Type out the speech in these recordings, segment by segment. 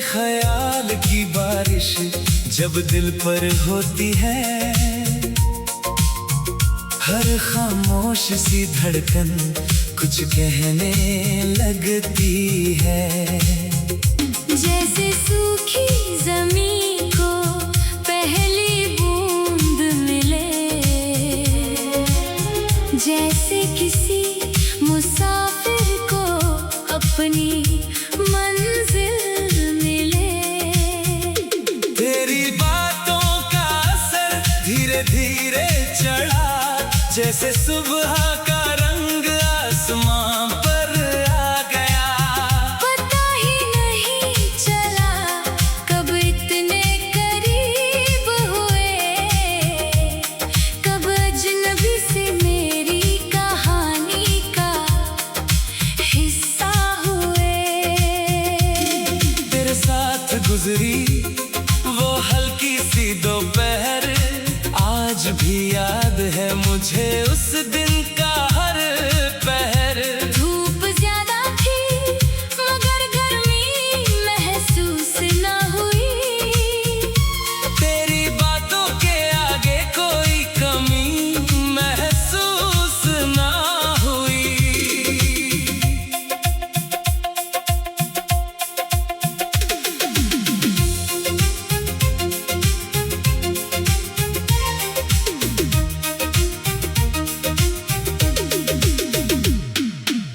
ख्याल की बारिश जब दिल पर होती है, हर खामोश सी धड़कन कुछ कहने लगती है। जैसे सूखी जमीन को पहली बूंद मिले, जैसे किसी मुसाफिर को अपनी मंजिल मिले। तेरी बातों का असर धीरे धीरे चढ़ा, जैसे सुबह का रंग आसमां पर आ गया। पता ही नहीं चला कब इतने करीब हुए, कब अजनबी से मेरी कहानी का हिस्सा हुए। तेरे साथ गुजरी वो हल्की सी दोपहर, आज भी याद है मुझे उस दिन का हर पहर। धूप ज्यादा थी मगर गर्मी महसूस न हुई, तेरी बातों के आगे कोई कमी महसूस ना हुई।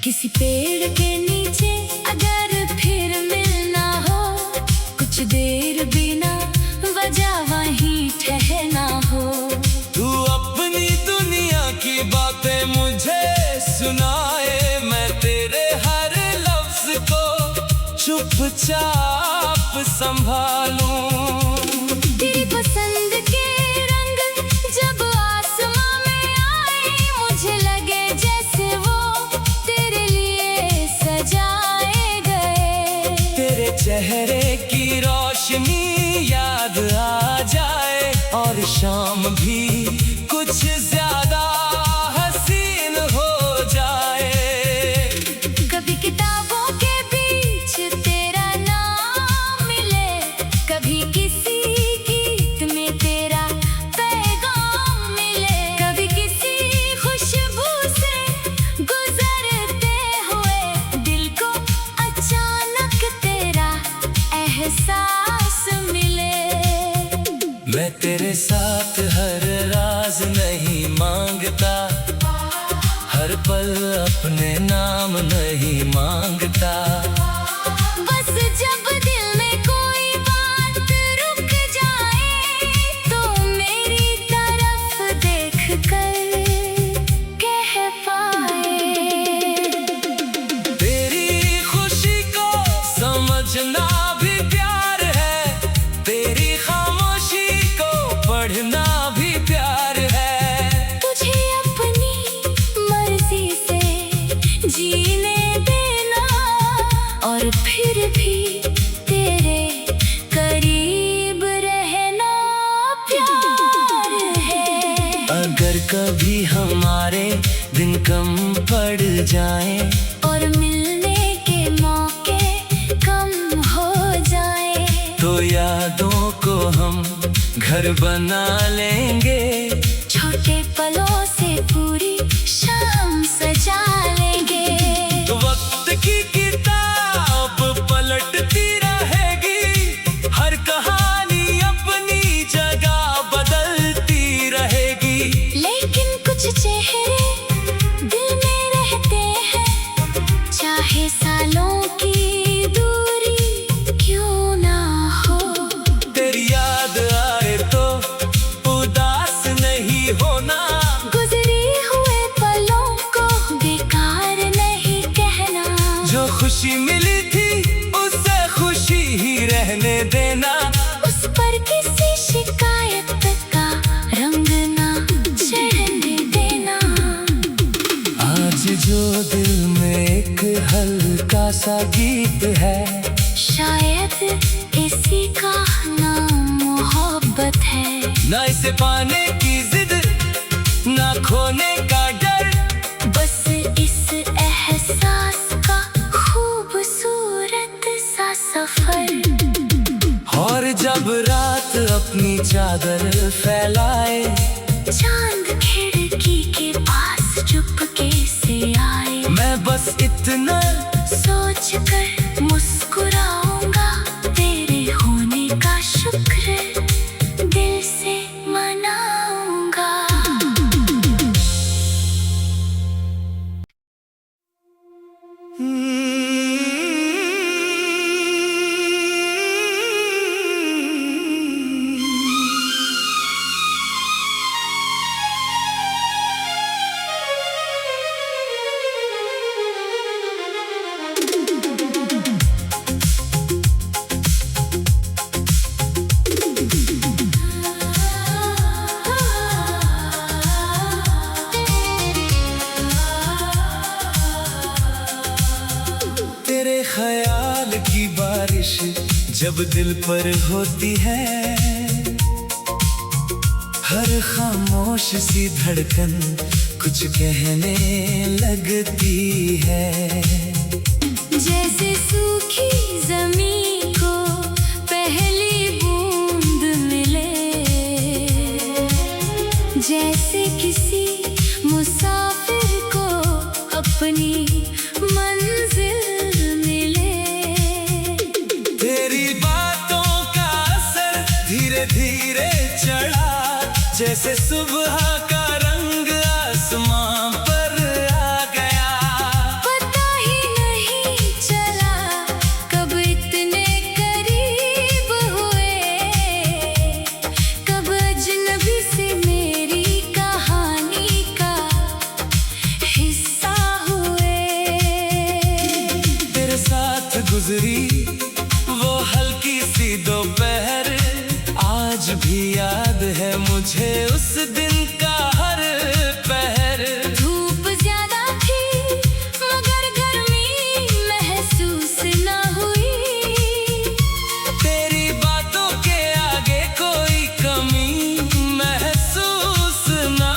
किसी पेड़ के नीचे अगर फिर मिलना हो, कुछ देर बिना वजह वहीं ठहरना हो। तू अपनी दुनिया की बातें मुझे सुनाए, मैं तेरे हर लफ्ज को चुपचाप संभालूं। तेरी पसंद के रंग जब आसमां में आए, मुझे लगे जैसे वो तेरे लिए सजाए गए। तेरे चेहरे की रोशनी याद आ जाए, और शाम भी कुछ ज्यादा हसीन हो जाए। कभी किताबों के बीच तेरा नाम मिले, कभी किसी गीत में तेरा पैगाम मिले, कभी किसी खुशबू से गुजरते हुए दिल को अचानक तेरा एहसास मिले। मैं तेरे साथ हर राज नहीं मांगता, हर पल अपने नाम नहीं मांगता। बस जब दिल में कोई बात रुक जाए, तो मेरी तरफ देख कर कह पाए। तेरी खुशी को समझना भी प्यार है, तेरी खामोशी को पढ़ना भी प्यार है। तुझे अपनी मर्जी से जीने देना, और फिर भी तेरे करीब रहना प्यार है। अगर कभी हमारे दिन कम पड़ जाएं, और मिलने के मौके कम हो जाए, तो यादों को हम घर बना लेंगे। छोटे पलों से पूरी शाम सजा लेंगे। वक्त की किताब पलटती रहेगी, हर कहानी अपनी जगह बदलती रहेगी। लेकिन कुछ चेहरे दिल में रहते हैं, चाहे सालों की दूरी क्यों ना हो। तेरी याद आए तो उदास नहीं होना, गुजरी हुए पलों को बेकार नहीं कहना। जो खुशी मिली थी उससे खुशी ही रहने देना। उस पर किसी शिकायत का रंग ना चढ़ने देना। आज जो दिल में एक हल्का सा गीत है, शायद इसी का नाम मोहब्बत है। ना इसे पाने की जिद, ना खोने का डर, बस इस एहसास का खूबसूरत सा सफर। चादर फैलाए। चांद खिड़की के पास चुपके से आए। मैं बस इतना सोच कर मुस्कुराऊंगा, तेरे होने का शुक्र दिल से मनाऊंगा। तेरे ख्याल की बारिश जब दिल पर होती है, हर खामोश सी धड़कन कुछ कहने लगती है। जैसे सूखी जमीन को पहली बूंद मिले, जैसे किसी मुसाफिर को अपनी मंजिल मिले। तेरी बातों का असर धीरे धीरे चढ़ा, जैसे सुबह का रंग आसमां पर आ गया। पता ही नहीं चला कब इतने करीब हुए, कब अजनबी से मेरी कहानी का हिस्सा हुए। तेरे साथ गुजरी वो हल्की सी दोपहर, आज भी याद है मुझे उस दिन का हर पहर। धूप ज्यादा थी मगर गर्मी महसूस न हुई, तेरी बातों के आगे कोई कमी महसूस ना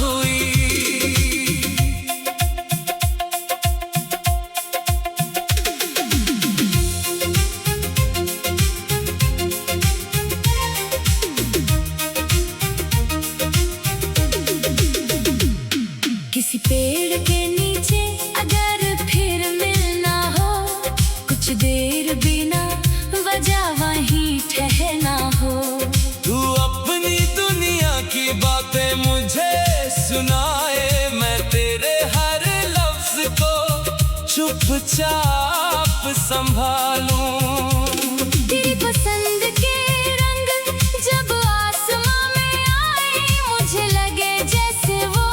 हुई। किसी पेड़ के नीचे अगर फिर मिलना हो, कुछ देर बिना वजह वहीं ठहरना हो। तू अपनी दुनिया की बातें मुझे सुनाए, मैं तेरे हर लफ्ज को चुपचाप संभालूं। तेरी पसंद के रंग जब आसमां में आए, मुझे लगे जैसे वो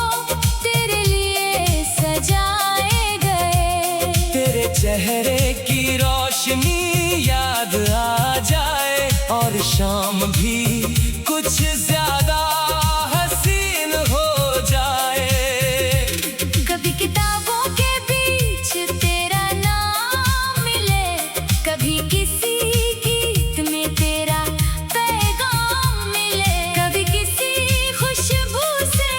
तेरे लिए सजाए गए। तेरे चेहरे की रोशनी याद आ जाए, और शाम भी कुछ ज्यादा हसीन हो जाए। कभी किताबों के बीच तेरा नाम मिले, कभी किसी गीत में तेरा पैगाम मिले, कभी किसी खुशबू से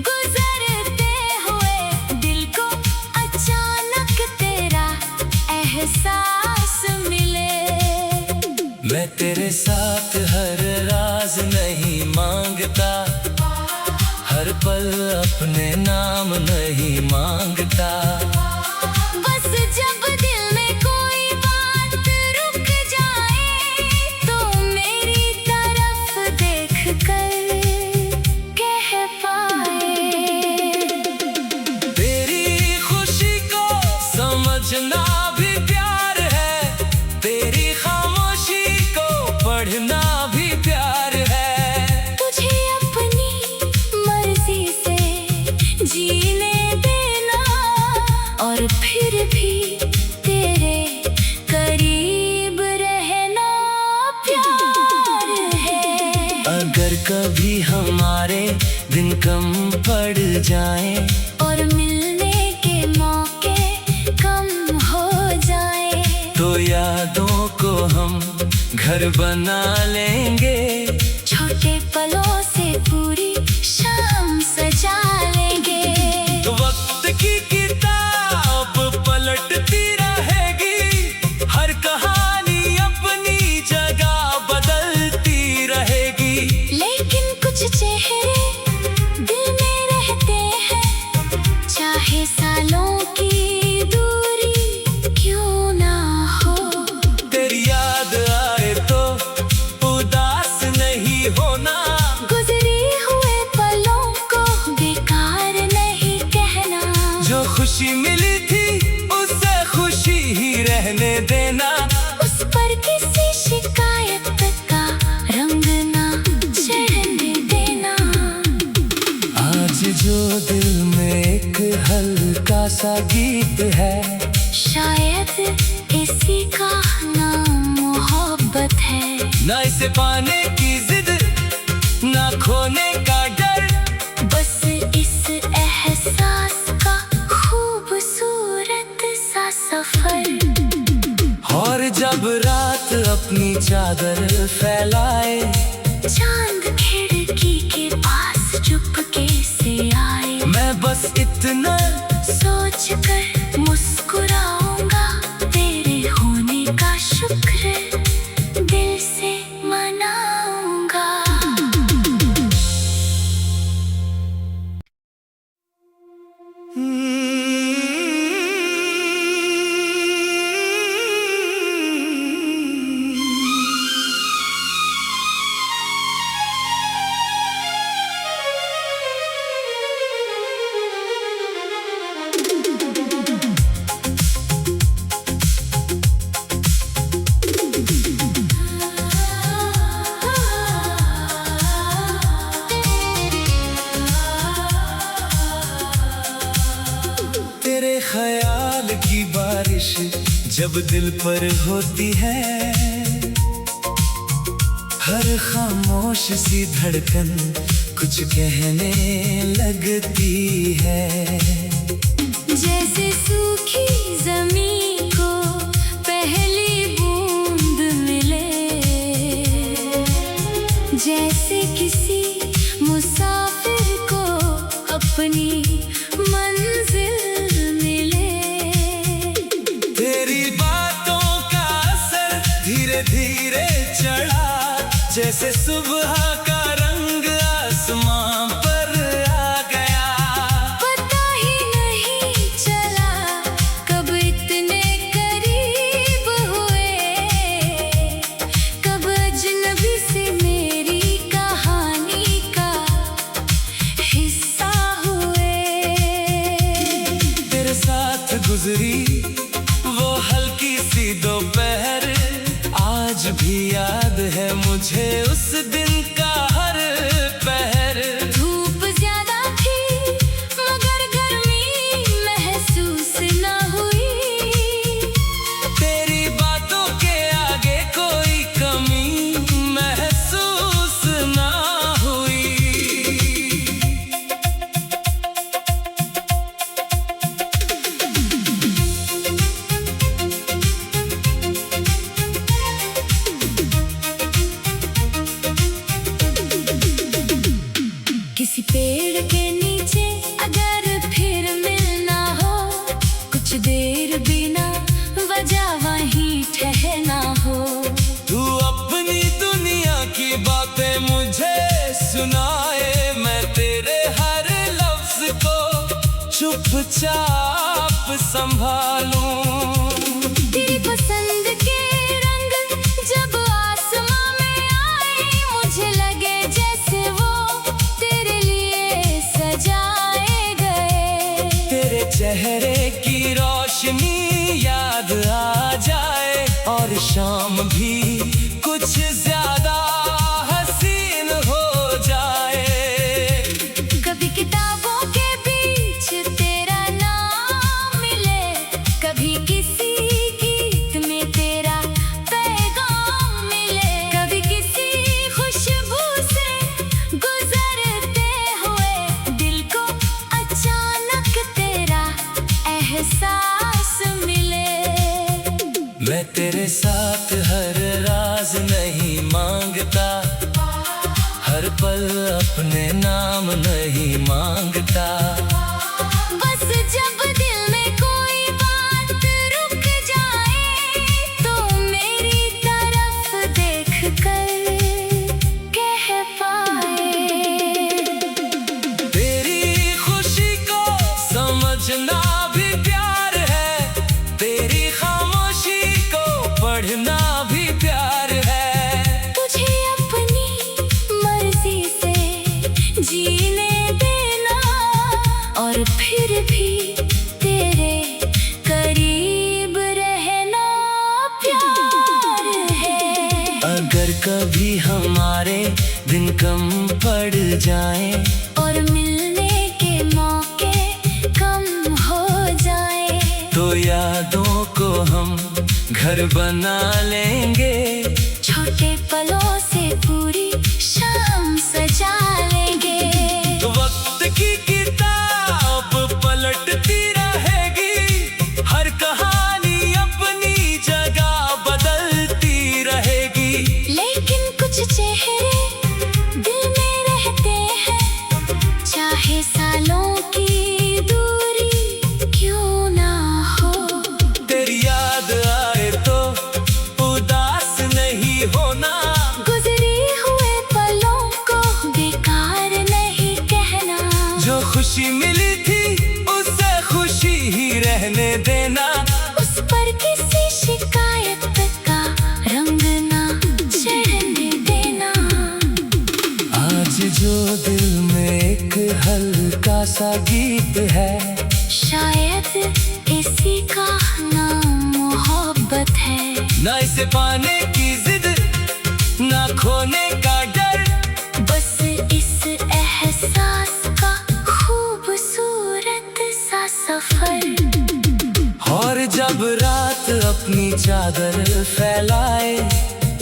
गुजरते हुए दिल को अचानक तेरा एहसास मिले। मैं तेरे साथ हर राज नहीं मांगता, हर पल अपने नाम नहीं मांगता। बस जब दिल में कोई बात रुक जाए, तो मेरी तरफ देख कर कह पाए। तेरी खुशी को समझना भी प्यार है, तेरी खामोशी को पढ़ना भी प्यार है। तुझे अपनी मर्जी से जीने देना, और फिर भी तेरे करीब रहना प्यार है। अगर कभी हमारे दिन कम पड़ जाए, और मिलने के मौके कम हो जाए, तो यादों को हम घर बना लेंगे। छोटे पलों से पूरी शाम सजा लेंगे। वक्त की किताब पलटती रहेगी, हर कहानी अपनी जगह बदलती रहेगी। रहने देना। उस पर किसी शिकायत का रंग ना चढ़ने देना। आज जो दिल में एक हल्का सा गीत है, शायद इसी का नाम मोहब्बत है। ना इसे पाने की जिद, ना खोने का डर, बस इस एहसास का खूबसूरत सा सफर। और जब रात अपनी चादर फैलाए, चांद खिड़की के पास चुपके से आए, मैं बस इतना सोच कर मुस्कुराऊंगा, तेरे होने का शुक्र दिल से मनाऊंगा। तेरे ख्याल की बारिश जब दिल पर होती है, हर खामोश सी धड़कन कुछ कहने लगती है। जैसे सूखी जमीन को पहली बूंद मिले, जैसे किसी मुसाफिर को अपनी मंजिल मिले। तेरी बातों का असर धीरे धीरे चढ़ा, जैसे सुबह का रंग आसमां पर आ गया। पता ही नहीं चला कब इतने करीब हुए, कब अजनबी से मेरी कहानी का हिस्सा हुए। तेरे साथ गुजरी वो हल्की सी दोपहर, आज भी याद है मुझे उस दिन का हर पहर। धूप ज्यादा थी मगर गर्मी महसूस न हुई, तेरी बातों के आगे कोई कमी महसूस ना हुई। किसी पेड़ के नीचे अगर फिर मिलना हो, कुछ देर बिना वजह वहीं ठहरना हो। तू अपनी दुनिया की बातें मुझे सुनाए, मैं तेरे हर लफ्ज को चुपचाप संभालूं। तेरी पसंद के रंग जब आसमां में आए, मुझे लगे जैसे वो तेरे लिए सजाए गए। तेरे चेहरे की रोशनी याद आ जाए, और शाम भी कुछ ज्यादा हसीन हो जाए। कभी किताबों के बीच तेरा नाम मिले, कभी किसी गीत में तेरा पैगाम मिले, कभी किसी खुशबू से गुजरते हुए दिल को अचानक तेरा एहसास मिले। मैं तेरे साथ हर राज नहीं मांगता, हर पल अपने नाम नहीं मांगता। बस जब दिल में कोई बात रुक जाए, तो मेरी तरफ देख कर कह पाए। तेरी खुशी को समझना भी प्यार है, तेरी खामोशी को पढ़ना भी प्यार है। तुझे अपनी मर्जी से जीने देना, अगर कभी हमारे दिन कम पड़ जाएं और मिलने के मौके कम हो जाए, तो यादों को हम घर बना लेंगे। छोटे पलों से पूरी शाम सजा लेंगे। वक्त की किताब पलटती रहेगी, हर कहानी अपनी जगह बदलती रहेगी। लेकिन कुछ चेहरे दिल में रहते हैं, चाहे सालों की दूरी क्यों ना हो। तेरी याद आए तो उदास नहीं होना, गुजरे हुए पलों को बेकार नहीं कहना। जो खुशी मिली थी उसे खुशी ही रहने देना। उस पर किसी शिकायत का रंग ना चढ़ने देना। आज जो दिल में एक हल्का सा गीत है, शायद इसी का नाम मोहब्बत है। ना इसे पाने की जिद, ना खोने का डर, बस इस एहसास का खूबसूरत सा सफर। और जब रात अपनी चादर फैलाए,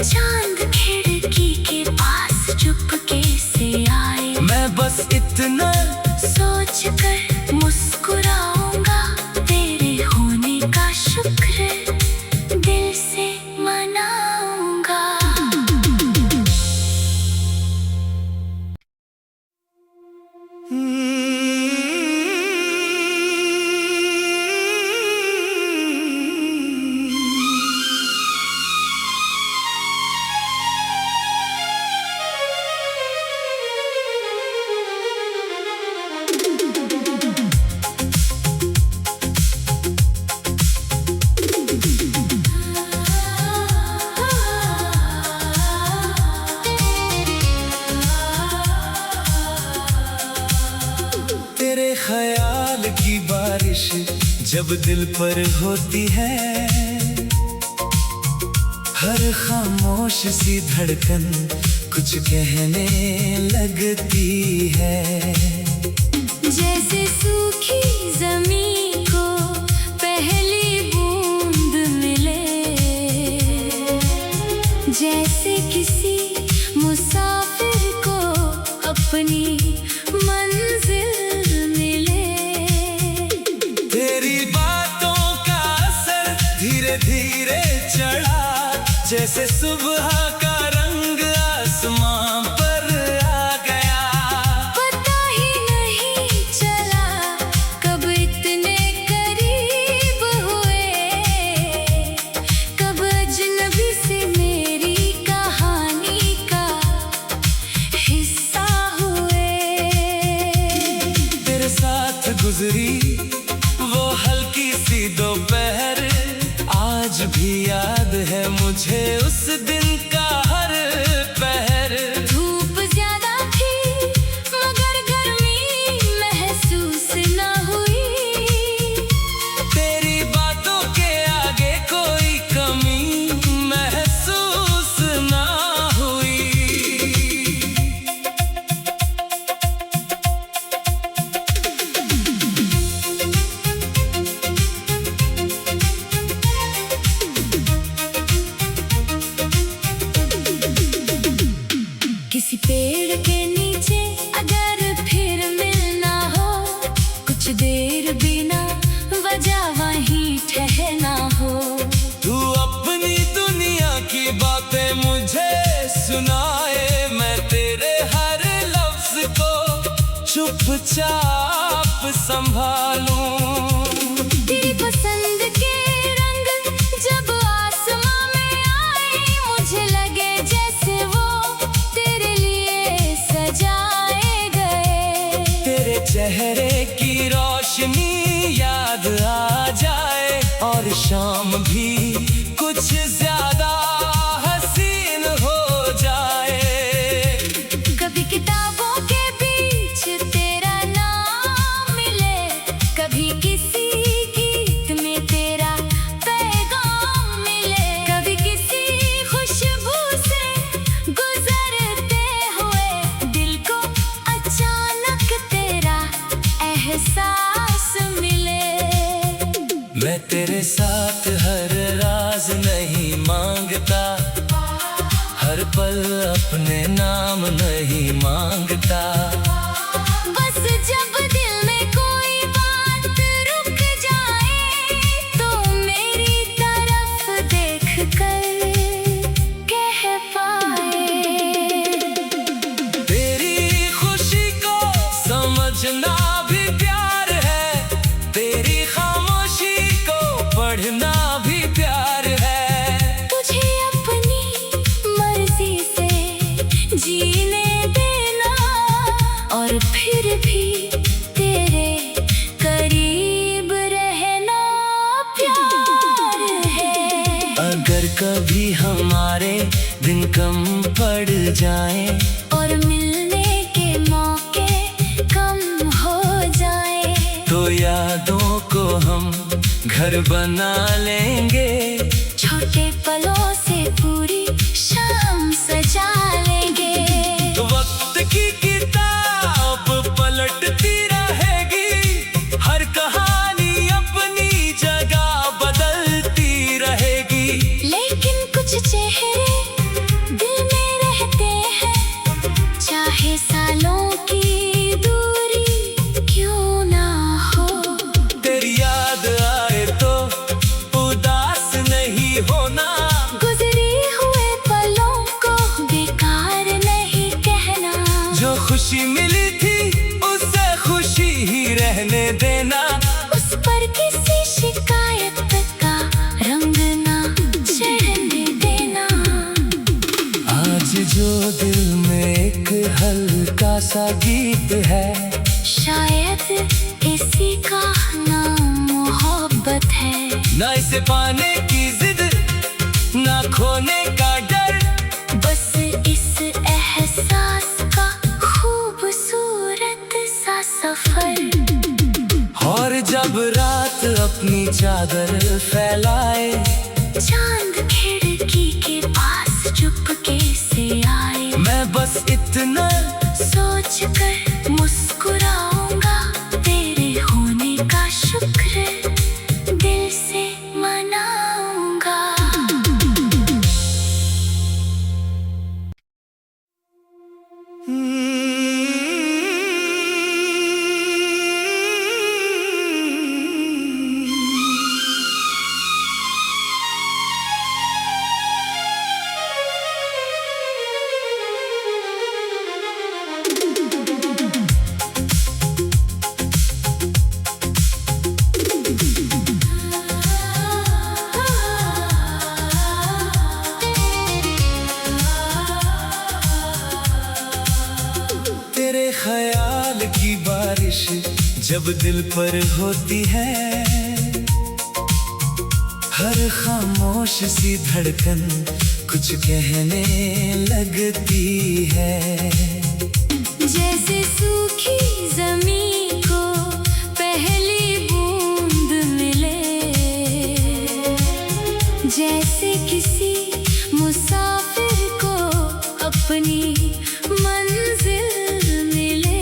चांद खिड़की के पास चुपके से आए, मैं बस इतना सोच कर मुस्कुराऊंगा। तेरे होने का शुक्र दिल से मनाऊंगा। तेरे ख्याल की बारिश जब दिल पर होती है, हर खामोश सी धड़कन कुछ कहने लगती है। जैसे सूखी जमीन को पहली बूंद मिले, जैसे किसी मुसाफिर को अपनी मंजिल मिले। तेरी बातों का असर धीरे धीरे चढ़ा, जैसे सुबह का रंग आसमां पर आ गया। पता ही नहीं चला कब इतने करीब हुए, कब अजनबी से मेरी कहानी का हिस्सा हुए। तेरे साथ गुजरी वो हल्की सी दोपहर, आज भी याद है मुझे उस दिन का हर पहर। धूप ज्यादा थी मगर गर्मी महसूस न हुई। तेरी बातों के आगे कोई कमी महसूस ना हुई। किसी पेड़ के नीचे अगर फिर मिलना हो, कुछ देर बिना वजह वहीं ठहरना हो। तू अपनी दुनिया की बातें मुझे सुनाए, मैं तेरे हर लफ्ज को चुपचाप संभालूं। तेरी पसंद के रंग जब आसमां में आए, मुझे लगे जैसे वो तेरे लिए सजाए गए। तेरे चेहरे की रोशनी याद आ जाए, और शाम भी कुछ ज्यादा हसीन हो जाए। कभी किताबों के बीच तेरा नाम मिले, कभी किसी गीत में तेरा पैगाम मिले, कभी किसी खुशबू से तेरे साथ हर राज नहीं मांगता, हर पल अपने नाम नहीं मांगता। बस जब दिल में कोई बात रुक जाए तो मेरी तरफ देख कर कह पाए। तेरी खुशी को समझना भी प्यार है, तेरी खामोशी को पढ़ना भी प्यार है। तुझे अपनी मर्जी से जीने देना और फिर भी तेरे करीब रहना प्यार है। अगर कभी हमारे दिन कम पड़ जाएं और मिलने के मौके कम हो जाए तो यादों को हम घर बना लेंगे। छोटे पलों से पूरी शाम सजा लेंगे। वक्त की किताब पलटती रहेगी, हर कहानी अपनी जगह बदलती रहेगी। लेकिन कुछ चेहरे दिल में रहते हैं, चाहे सालों की दूरी क्यों ना हो। तेरी याद आए तो उदास नहीं होना, गुजरी हुए पलों को बेकार नहीं कहना। जो खुशी मिली थी उससे खुशी ही रहने देना। उस पर किसी शिकायत का रंग ना चढ़ने देना। आज जो दिल में एक हल्का सा गीत है, शायद इसी का नाम मोहब्बत है। ना इसे पाने की जिद, ना खोने का डर, बस इस एहसास का खूबसूरत सा सफर। और जब रात अपनी चादर फैलाए, चांद खिड़की के पास चुपके से आए, मैं बस इतना सोच कर मुस्कुराऊंगा, तेरे होने का शुक्र दिल से मनाऊंगा। तेरे ख्याल की बारिश जब दिल पर होती है, हर खामोश सी धड़कन कुछ कहने लगती है। जैसे सूखी जमीन को पहली बूंद मिले, जैसे किसी मुसाफिर को अपनी मंजिल मिले।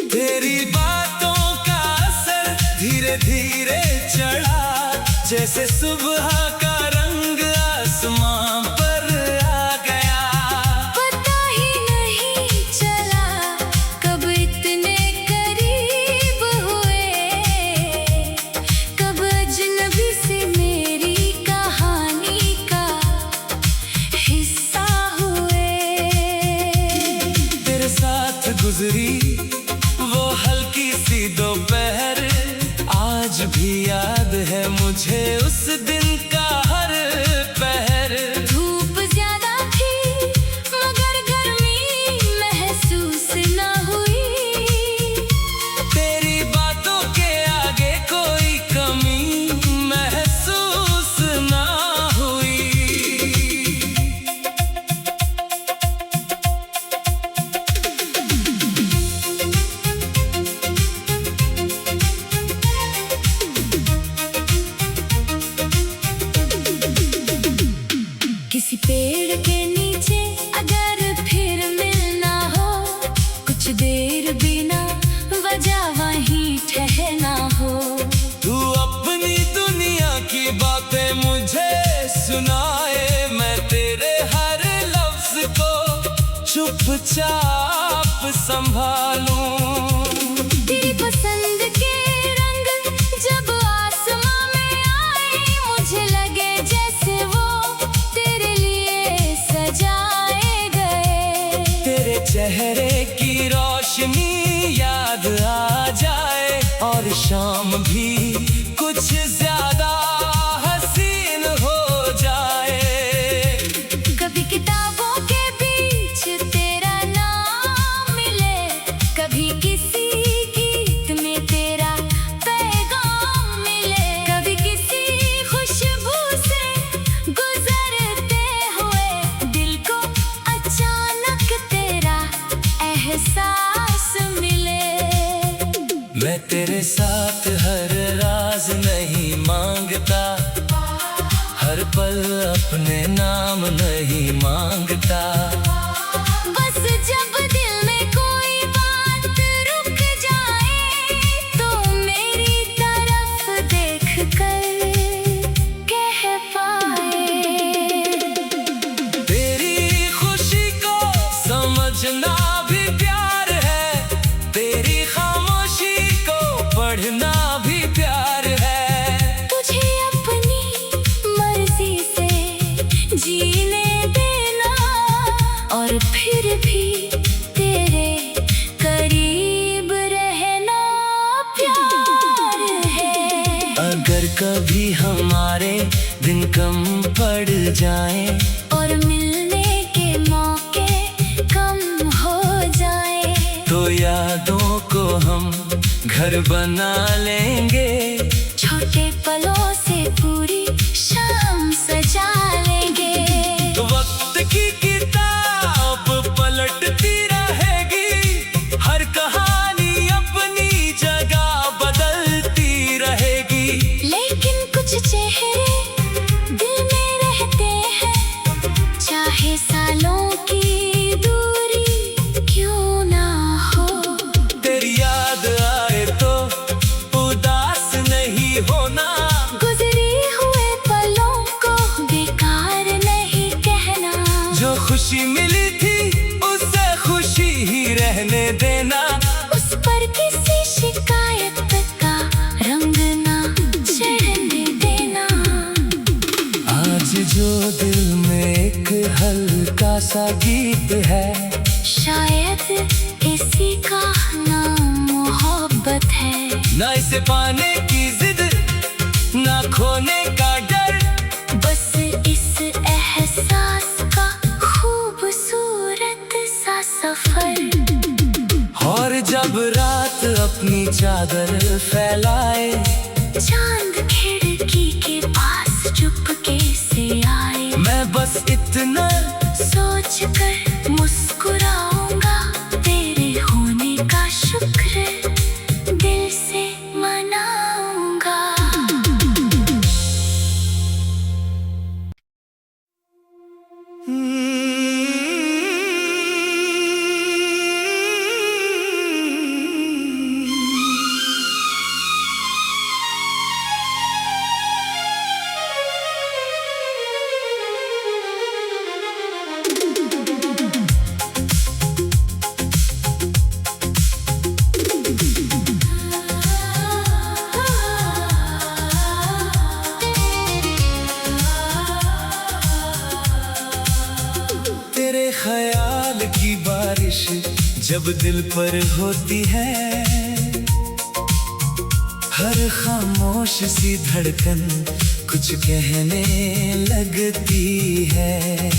तेरी बातों का असर धीरे धीरे चढ़ा, जैसे सुबह का रंग आसमां पर आ गया। पता ही नहीं चला कब इतने करीब हुए, कब अजनबी से मेरी कहानी का हिस्सा हुए। तेरे साथ गुजरी वो हल्की सी दोपहर, आज भी याद है मुझे उस दिन का हर पहर। धूप ज्यादा थी मगर गर्मी महसूस न हुई, तेरी बातों के आगे कोई कमी महसूस ना हुई। किसी पेड़ के नीचे अगर फिर मिलना हो, कुछ देर बिना वजह वहीं ठहरना हो। तू अपनी बातें मुझे सुनाए, मैं तेरे हर लफ्ज को चुपचाप संभालूं। तेरी पसंद के रंग जब आसमां में आए, मुझे लगे जैसे वो तेरे लिए सजाए गए। तेरे चेहरे की रोशनी याद आ जाए और शाम भी कुछ ज्यादा हसीन हो जाए। कभी किताबों के बीच तेरा नाम मिले, कभी किसी गीत में तेरा पैगाम मिले, कभी किसी खुशबू से गुजरते हुए दिल को अचानक तेरा एहसास मिले। मैं तेरे साथ हर राज नहीं मांगता, हर पल अपने नाम नहीं मांगता। बस जब दिल में कोई बात रुक जाए, तो मेरी तरफ देख कर कह पाए। तेरी खुशी को समझना भी प्यार है, तेरी खामोशी को पढ़ना भी प्यार है। तुझे अपनी मर्जी से जीने देना, और फिर भी तेरे करीब रहना प्यार है। अगर कभी हमारे दिन कम पड़ जाएं और मिलने के मौके कम हो जाए, तो यादों को हम घर बना लेंगे। छोटे पलों से पूरी शाम सजा लेंगे। वक्त की किताब पलटती रहेगी, हर कहानी अपनी जगह बदलती रहेगी। लेकिन कुछ चेहरे दिल में रहते हैं, चाहे सालों की दूरी क्यों ना हो। तेरी याद आए तो उदास नहीं होना, गुजरे हुए पलों को बेकार नहीं कहना। जो खुशी मिली थी उससे खुशी ही रहने देना। उस पर किसी शिकायत का रंग ना चढ़ने देना। आज जो दिल में एक हल्का सा गीत है, शायद इसी का नाम मोहब्बत है। ना इसे पाने की जिद, ना खोने का डर, बस इस एहसास का खूबसूरत सा सफर। और जब रात अपनी चादर फैलाए, चांद खिड़की के पास चुपके से आए, मैं बस इतना सोच कर मुस्कुराऊंगा, तेरे होने का शुक्र दिल से मनाऊंगा। तेरे ख्याल की बारिश जब दिल पर होती है, हर खामोश सी धड़कन कुछ कहने लगती है।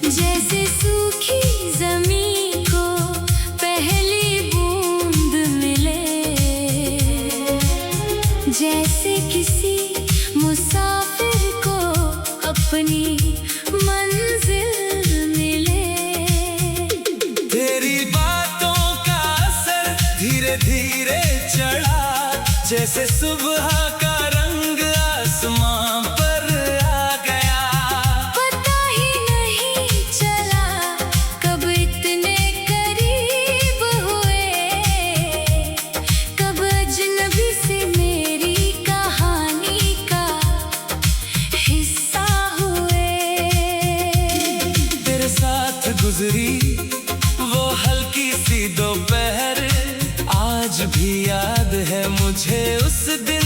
जैसे सूखी जमीन को पहली बूंद मिले, जैसे किसी मुसाफिर को अपनी मंजिल मिले। तेरी बातों का असर धीरे धीरे चढ़ा, जैसे सुबह का रंग आसमां पर आ गया। पता ही नहीं चला कब इतने करीब हुए, कब अजनबी से मेरी कहानी का याद है मुझे उस दिन